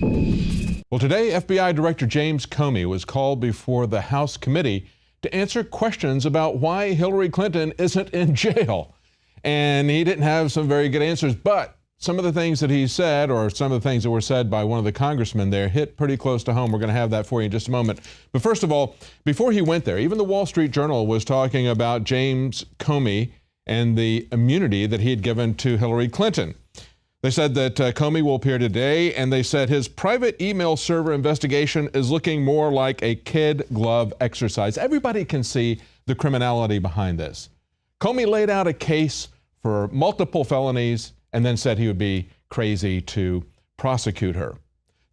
Well, today, FBI Director James Comey was called before the House committee to answer questions about why Hillary Clinton isn't in jail. And he didn't have some very good answers, but some of the things that he said, or some of the things that were said by one of the congressmen there, hit pretty close to home. We're going to have that for you in just a moment. But first of all, before he went there, even the Wall Street Journal was talking about James Comey and the immunity that he had given to Hillary Clinton. They said that Comey will appear today, and they said his private email server investigation is looking more like a kid glove exercise. Everybody can see the criminality behind this. Comey laid out a case for multiple felonies and then said he would be crazy to prosecute her.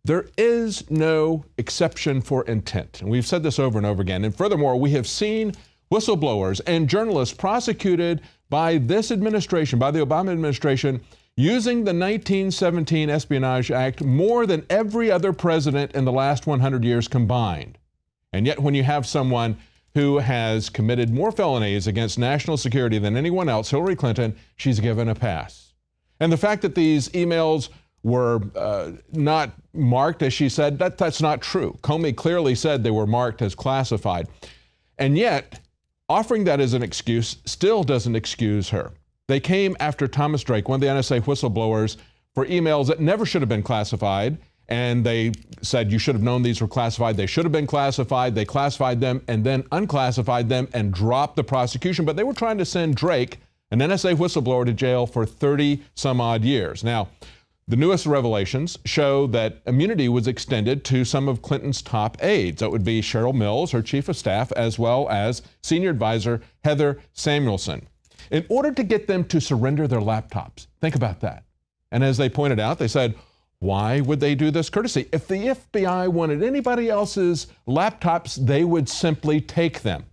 There is no exception for intent, and we've said this over and over again. And furthermore, we have seen whistleblowers and journalists prosecuted by this administration, by the Obama administration, using the 1917 Espionage Act more than every other president in the last 100 years combined. And yet when you have someone who has committed more felonies against national security than anyone else, Hillary Clinton, she's given a pass. And the fact that these emails were not marked, as she said, that's not true. Comey clearly said they were marked as classified. And yet, offering that as an excuse still doesn't excuse her. They came after Thomas Drake, one of the NSA whistleblowers, for emails that never should have been classified. And they said, you should have known these were classified. They should have been classified. They classified them and then unclassified them and dropped the prosecution. But they were trying to send Drake, an NSA whistleblower, to jail for 30 some odd years. Now, the newest revelations show that immunity was extended to some of Clinton's top aides. That would be Cheryl Mills, her chief of staff, as well as senior advisor Heather Samuelson, in order to get them to surrender their laptops. Think about that. And as they pointed out, they said, why would they do this courtesy? If the FBI wanted anybody else's laptops, they would simply take them.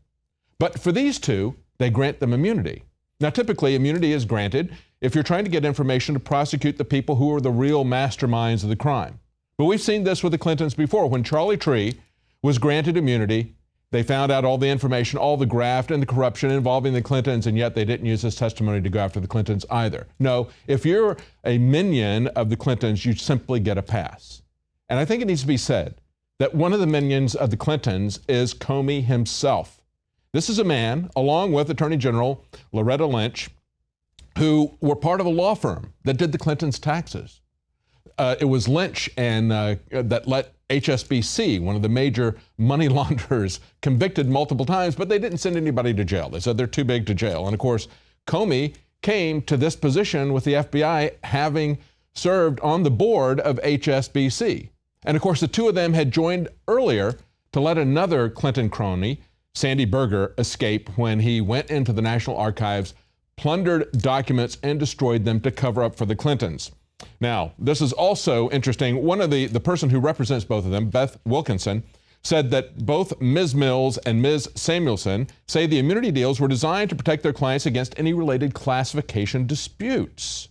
But for these two, they grant them immunity. Now, typically, immunity is granted if you're trying to get information to prosecute the people who are the real masterminds of the crime. But we've seen this with the Clintons before. When Charlie Tree was granted immunity, they found out all the information, all the graft and the corruption involving the Clintons, and yet they didn't use his testimony to go after the Clintons either. No, if you're a minion of the Clintons, you simply get a pass. And I think it needs to be said that one of the minions of the Clintons is Comey himself. This is a man, along with Attorney General Loretta Lynch, who were part of a law firm that did the Clintons' taxes. It was Lynch and that let HSBC, one of the major money launderers, convicted multiple times, but they didn't send anybody to jail. They said they're too big to jail. And of course, Comey came to this position with the FBI having served on the board of HSBC. And of course, the two of them had joined earlier to let another Clinton crony, Sandy Berger, escape when he went into the National Archives, plundered documents, and destroyed them to cover up for the Clintons. Now, this is also interesting. One of the person who represents both of them, Beth Wilkinson, said that both Ms. Mills and Ms. Samuelson say the immunity deals were designed to protect their clients against any related classification disputes.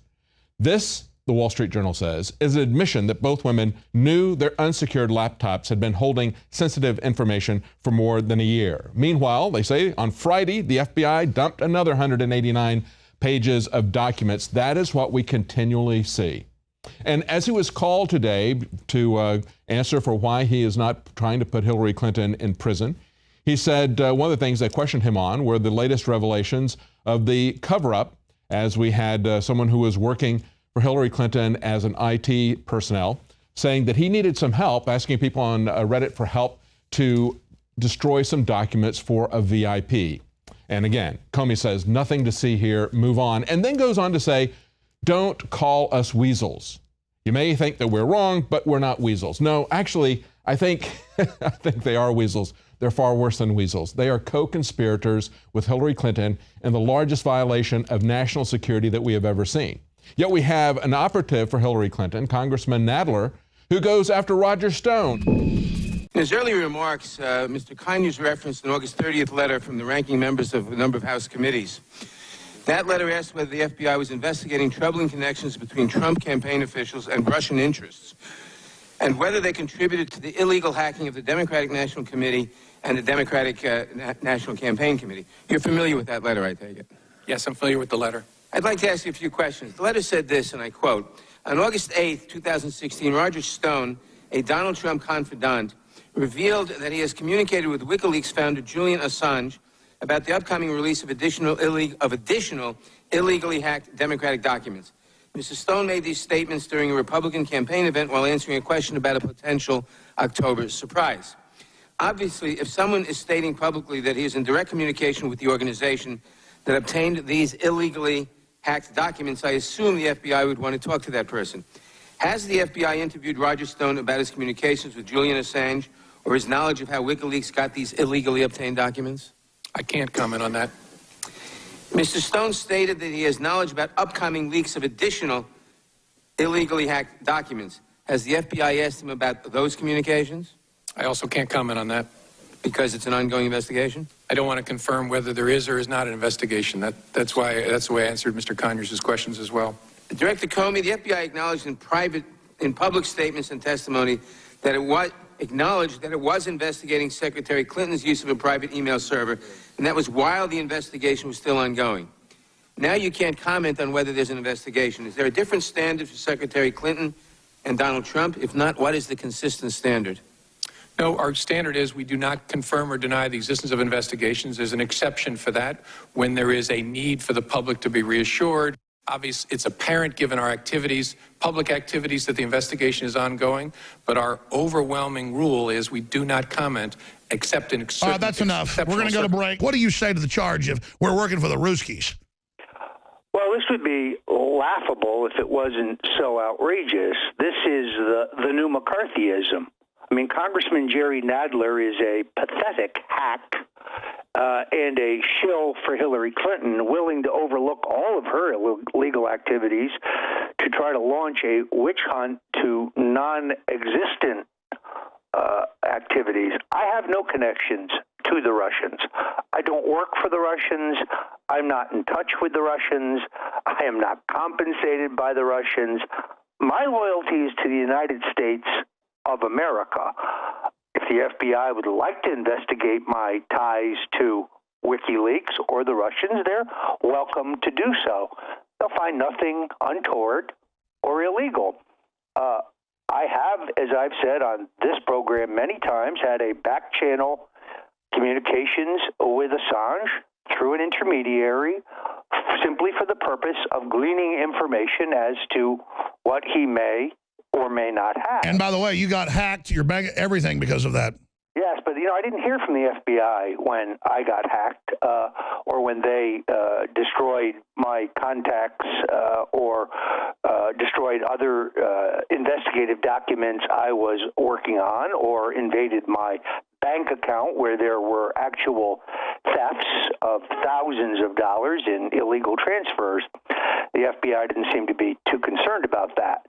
This, the Wall Street Journal says, is an admission that both women knew their unsecured laptops had been holding sensitive information for more than a year. Meanwhile, they say on Friday, the FBI dumped another 189 pages of documents. That is what we continually see. And as he was called today to answer for why he is not trying to put Hillary Clinton in prison, he said one of the things they questioned him on were the latest revelations of the cover-up, as we had someone who was working for Hillary Clinton as an IT personnel saying that he needed some help, asking people on Reddit for help to destroy some documents for a VIP. And again, Comey says, nothing to see here, move on, and then goes on to say, don't call us weasels. You may think that we're wrong, but we're not weasels. No, actually, I think they are weasels. They're far worse than weasels. They are co-conspirators with Hillary Clinton in the largest violation of national security that we have ever seen. Yet we have an operative for Hillary Clinton, Congressman Nadler, who goes after Roger Stone. In his earlier remarks, Mr. Conyers referenced an August 30th letter from the ranking members of a number of House committees. That letter asked whether the FBI was investigating troubling connections between Trump campaign officials and Russian interests, and whether they contributed to the illegal hacking of the Democratic National Committee and the Democratic National Campaign Committee. You're familiar with that letter, I take it? Yes, I'm familiar with the letter. I'd like to ask you a few questions. The letter said this, and I quote, on August 8th, 2016, Roger Stone, a Donald Trump confidant, revealed that he has communicated with WikiLeaks founder Julian Assange about the upcoming release of additional illegally hacked Democratic documents. Mr. Stone made these statements during a Republican campaign event while answering a question about a potential October surprise. Obviously, if someone is stating publicly that he is in direct communication with the organization that obtained these illegally hacked documents, I assume the FBI would want to talk to that person. Has the FBI interviewed Roger Stone about his communications with Julian Assange or his knowledge of how WikiLeaks got these illegally obtained documents? I can't comment on that. Mr. Stone stated that he has knowledge about upcoming leaks of additional illegally hacked documents. Has the FBI asked him about those communications? I also can't comment on that. Because it's an ongoing investigation? I don't want to confirm whether there is or is not an investigation. That's the way I answered Mr. Conyers' questions as well. Director Comey, the FBI acknowledged in public statements and testimony that it was investigating Secretary Clinton's use of a private email server, and that was while the investigation was still ongoing. Now you can't comment on whether there's an investigation. Is there a different standard for Secretary Clinton and Donald Trump? If not, what is the consistent standard? No, our standard is we do not confirm or deny the existence of investigations. There's an exception for that when there is a need for the public to be reassured. Obviously, it's apparent given our activities, public activities, that the investigation is ongoing, but our overwhelming rule is we do not comment except in certain that's enough. We're going to go to break. What do you say to the charge if we're working for the Ruskies? Well, this would be laughable if it wasn't so outrageous. This is the new McCarthyism. I mean, Congressman Jerry Nadler is a pathetic hack and a shill for Hillary Clinton, willing to overlook all of her illegal activities to try to launch a witch hunt to non-existent activities. I have no connections to the Russians. I don't work for the Russians. I'm not in touch with the Russians. I am not compensated by the Russians. My loyalty is to the United States of America. If the FBI would like to investigate my ties to WikiLeaks or the Russians, they're welcome to do so. They'll find nothing untoward or illegal. I have, as I've said on this program many times, had a back-channel communications with Assange through an intermediary simply for the purpose of gleaning information as to what he may or may not have. And by the way, you got hacked, your bank, everything because of that. Yes, but, I didn't hear from the FBI when I got hacked or when they destroyed my contacts or destroyed other investigative documents I was working on or invaded my bank account where there were actual thefts of thousands of dollars in illegal transfers. The FBI didn't seem to be too concerned about that.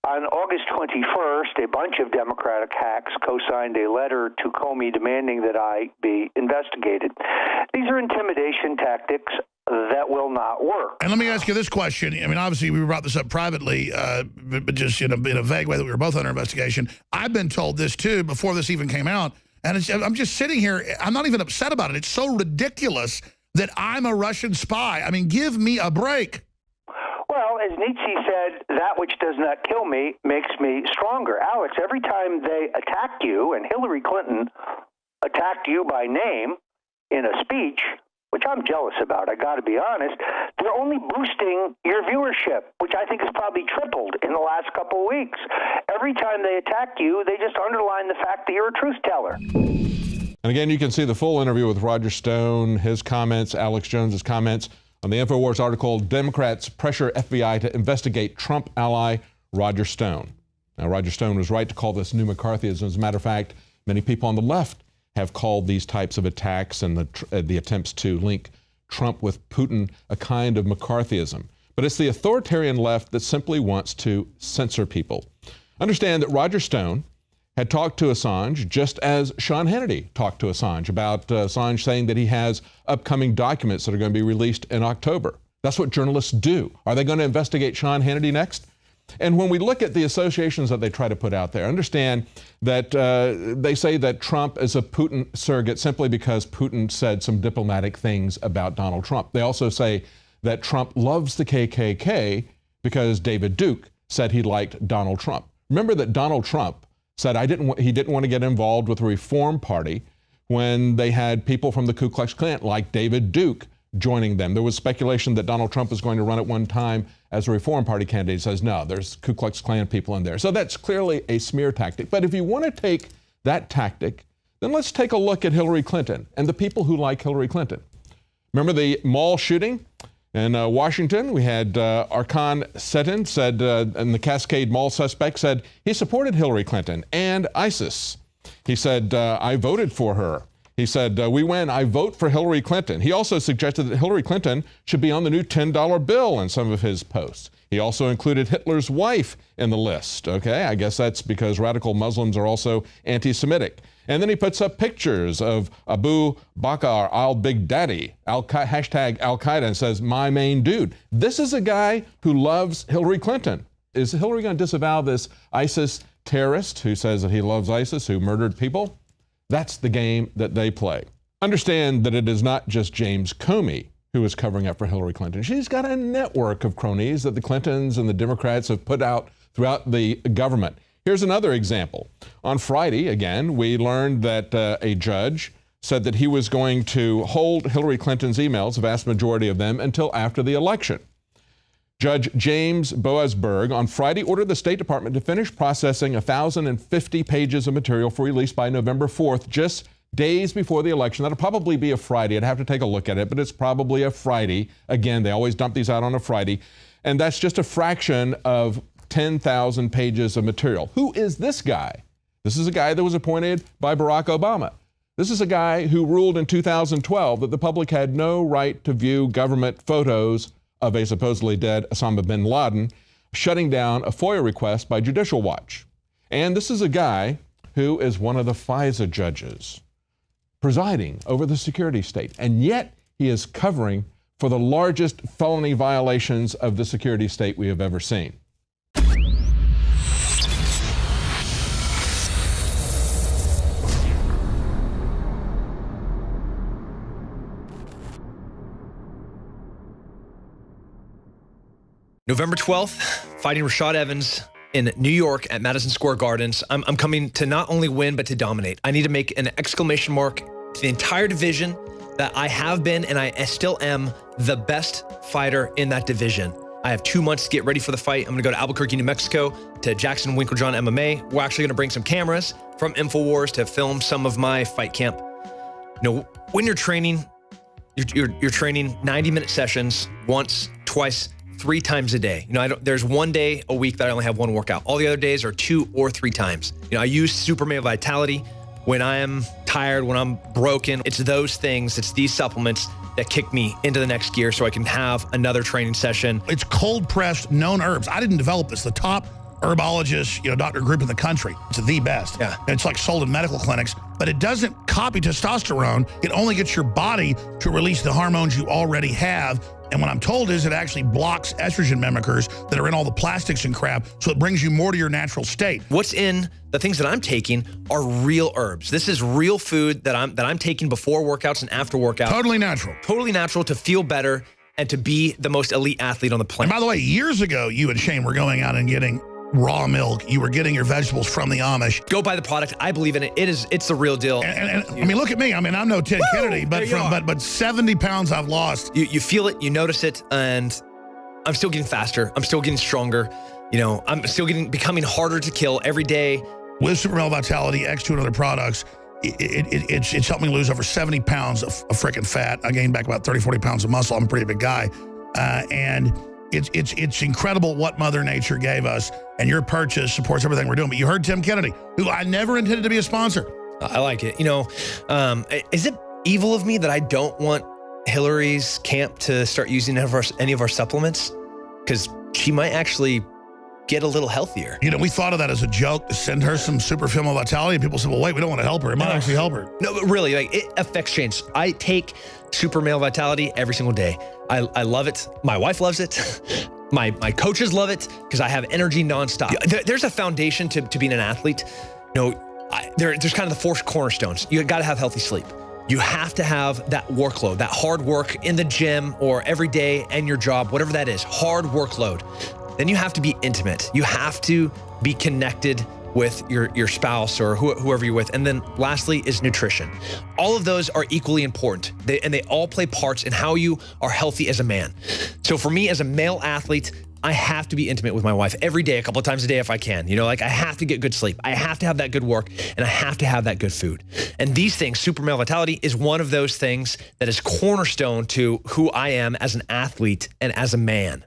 On August 21st, a bunch of Democratic hacks co-signed a letter to Comey demanding that I be investigated. These are intimidation tactics that will not work. And let me ask you this question. I mean, obviously, we brought this up privately, but just in a vague way that we were both under investigation. I've been told this, too, before this even came out. And I'm just sitting here. I'm not even upset about it. It's so ridiculous that I'm a Russian spy. I mean, give me a break. Well, as Nietzsche said, that which does not kill me makes me stronger. Alex, every time they attack you, and Hillary Clinton attacked you by name in a speech, which I'm jealous about, I got to be honest, they're only boosting your viewership, which I think has probably tripled in the last couple of weeks. Every time they attack you, they just underline the fact that you're a truth teller. And again, you can see the full interview with Roger Stone, his comments, Alex Jones's comments on the InfoWars article, Democrats Pressure FBI to Investigate Trump Ally Roger Stone. Now, Roger Stone was right to call this new McCarthyism. As a matter of fact, many people on the left have called these types of attacks and the attempts to link Trump with Putin a kind of McCarthyism. But it's the authoritarian left that simply wants to censor people. Understand that Roger Stone had talked to Assange just as Sean Hannity talked to Assange about Assange saying that he has upcoming documents that are going to be released in October. That's what journalists do. Are they going to investigate Sean Hannity next? And when we look at the associations that they try to put out there, understand that they say that Trump is a Putin surrogate simply because Putin said some diplomatic things about Donald Trump. They also say that Trump loves the KKK because David Duke said he liked Donald Trump. Remember that Donald Trump said he didn't want to get involved with the Reform Party when they had people from the Ku Klux Klan like David Duke joining them. There was speculation that Donald Trump was going to run at one time as a Reform Party candidate. He says, no, there's Ku Klux Klan people in there. So that's clearly a smear tactic. But if you want to take that tactic, then let's take a look at Hillary Clinton and the people who like Hillary Clinton. Remember the mall shooting in Washington? We had Arkan Setin said, and the Cascade Mall suspect said he supported Hillary Clinton and ISIS. He said, I voted for her. He said, we win, I vote for Hillary Clinton. He also suggested that Hillary Clinton should be on the new $10 bill in some of his posts. He also included Hitler's wife in the list. Okay, I guess that's because radical Muslims are also anti-Semitic. And then he puts up pictures of Abu Bakr al-Baghdadi, hashtag Al-Qaeda, and says, my main dude. This is a guy who loves Hillary Clinton. Is Hillary going to disavow this ISIS terrorist who says that he loves ISIS, who murdered people? That's the game that they play. Understand that it is not just James Comey who is covering up for Hillary Clinton. She's got a network of cronies that the Clintons and the Democrats have put out throughout the government. Here's another example. On Friday, again, we learned that a judge said that he was going to hold Hillary Clinton's emails, the vast majority of them, until after the election. Judge James Boasberg on Friday ordered the State Department to finish processing 1,050 pages of material for release by November 4th, just days before the election. That'll probably be a Friday. I'd have to take a look at it, but it's probably a Friday. Again, they always dump these out on a Friday. And that's just a fraction of 10,000 pages of material. Who is this guy? This is a guy that was appointed by Barack Obama. This is a guy who ruled in 2012 that the public had no right to view government photos of a supposedly dead Osama bin Laden, shutting down a FOIA request by Judicial Watch. And this is a guy who is one of the FISA judges presiding over the security state. And yet he is covering for the largest felony violations of the security state we have ever seen. November 12th, fighting Rashad Evans in New York at Madison Square Gardens. I'm coming to not only win, but to dominate. I need to make an exclamation mark to the entire division that I have been and I still am the best fighter in that division. I have 2 months to get ready for the fight. I'm gonna go to Albuquerque, New Mexico, to Jackson Winklejohn MMA. We're actually gonna bring some cameras from InfoWars to film some of my fight camp. You know, when you're training, you're training 90-minute sessions once, twice, 3 times a day. You know, there's one day a week that I only have one workout. All the other days are 2 or 3 times. You know, I use Super Male Vitality when I am tired, when I'm broken. It's those things, it's these supplements that kick me into the next gear so I can have another training session. It's cold-pressed, known herbs. I didn't develop this. The top herbologist, doctor group in the country. It's the best. Yeah. And it's like sold in medical clinics, but it doesn't copy testosterone. It only gets your body to release the hormones you already have. And what I'm told is it actually blocks estrogen mimickers that are in all the plastics and crap, so it brings you more to your natural state. What's in the things that I'm taking are real herbs. This is real food that I'm taking before workouts and after workouts. Totally natural. Totally natural to feel better and to be the most elite athlete on the planet. And by the way, years ago, you and Shane were going out and getting raw milk. You were getting your vegetables from the Amish. Go buy the product. I believe in it. It's the real deal. And I mean, look at me. I mean, I'm no Ted Kennedy, but 70 pounds I've lost. You feel it, you notice it, and I'm still getting faster. I'm still getting stronger. You know, I'm still becoming harder to kill every day. With Super Male Vitality, X2 and other products, it's helped me lose over 70 pounds of freaking fat. I gained back about 30, 40 pounds of muscle. I'm a pretty big guy. And it's incredible what Mother Nature gave us, and your purchase supports everything we're doing. But you heard Tim Kennedy, who I never intended to be a sponsor. I like it. You know, is it evil of me that I don't want Hillary's camp to start using any of our supplements? Because she might actually get a little healthier. You know, we thought of that as a joke to send her some Super Male Vitality, and people said, well, wait, we don't want to help her. It might actually help her. No, but really, like, it affects change. I take Super Male Vitality every single day. I love it. My wife loves it. My coaches love it because I have energy nonstop. There's a foundation to being an athlete. You know, there's kind of the 4 cornerstones. You got to have healthy sleep. You have to have that workload, that hard work in the gym or every day and your job, whatever that is, hard workload. then you have to be intimate. You have to be connected with your spouse or whoever you're with. And then lastly is nutrition. All of those are equally important. And they all play parts in how you are healthy as a man. So for me as a male athlete, I have to be intimate with my wife every day, a couple of times a day if I can. You know, like I have to get good sleep. I have to have that good work, and I have to have that good food. And these things, super male vitality is one of those things that is cornerstone to who I am as an athlete and as a man.